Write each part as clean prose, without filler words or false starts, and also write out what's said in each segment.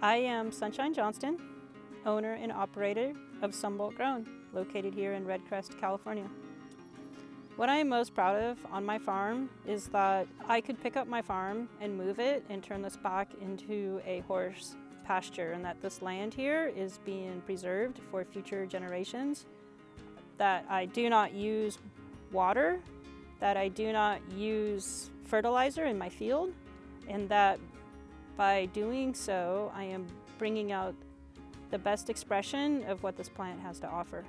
I am Sunshine Johnston, owner and operator of Sunboldt Grown, located here in Redcrest, California. What I am most proud of on my farm is that I could pick up my farm and move it and turn this back into a horse pasture, and that this land here is being preserved for future generations, that I do not use water, that I do not use fertilizer in my field, and that by doing so, I am bringing out the best expression of what this plant has to offer.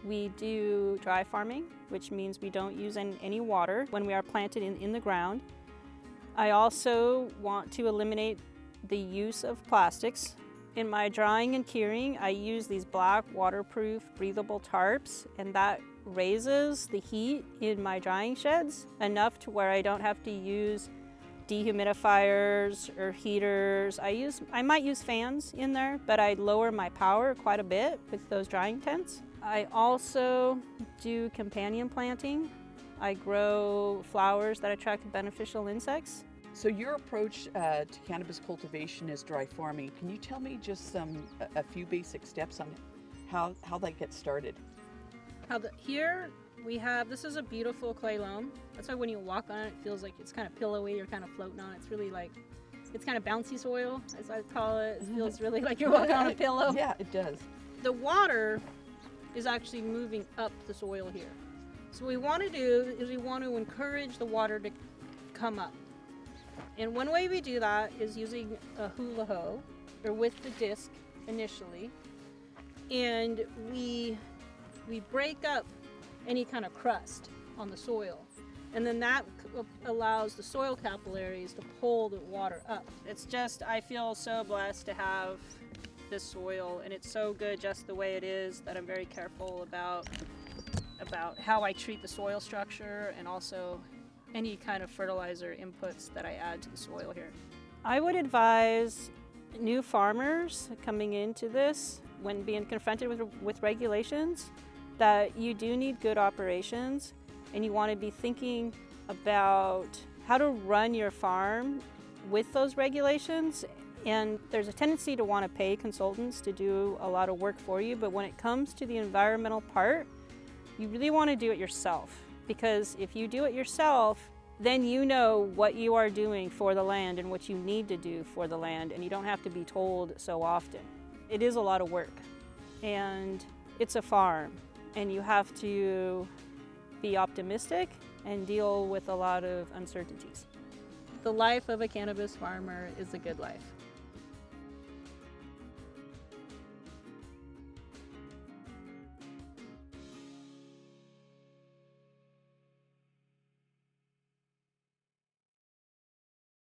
We do dry farming, which means we don't use any water when we are planted in the ground. I also want to eliminate the use of plastics. In my drying and curing, I use these black, waterproof, breathable tarps, and that raises the heat in my drying sheds enough to where I don't have to use dehumidifiers or heaters. I might use fans in there, but I lower my power quite a bit with those drying tents. I also do companion planting. I grow flowers that attract beneficial insects. So your approach to cannabis cultivation is dry farming. Can you tell me just a few basic steps on how that gets started? Here we have, this is a beautiful clay loam. That's why when you walk on it, it feels like it's kind of pillowy, you're kind of floating on it. It's really like, it's kind of bouncy soil, as I call it. It feels really like you're walking on a pillow. Yeah, it does. The water is actually moving up the soil here. So what we want to do is we want to encourage the water to come up. And one way we do that is using a hula hoe, or with the disc initially, and we break up any kind of crust on the soil. And then that allows the soil capillaries to pull the water up. It's just, I feel so blessed to have this soil, and it's so good just the way it is that I'm very careful about how I treat the soil structure and also any kind of fertilizer inputs that I add to the soil here. I would advise new farmers coming into this, when being confronted with regulations, that you do need good operations, and you want to be thinking about how to run your farm with those regulations. And there's a tendency to want to pay consultants to do a lot of work for you, but when it comes to the environmental part, you really want to do it yourself. Because if you do it yourself, then you know what you are doing for the land and what you need to do for the land, and you don't have to be told so often. It is a lot of work, and it's a farm, and you have to be optimistic and deal with a lot of uncertainties. The life of a cannabis farmer is a good life.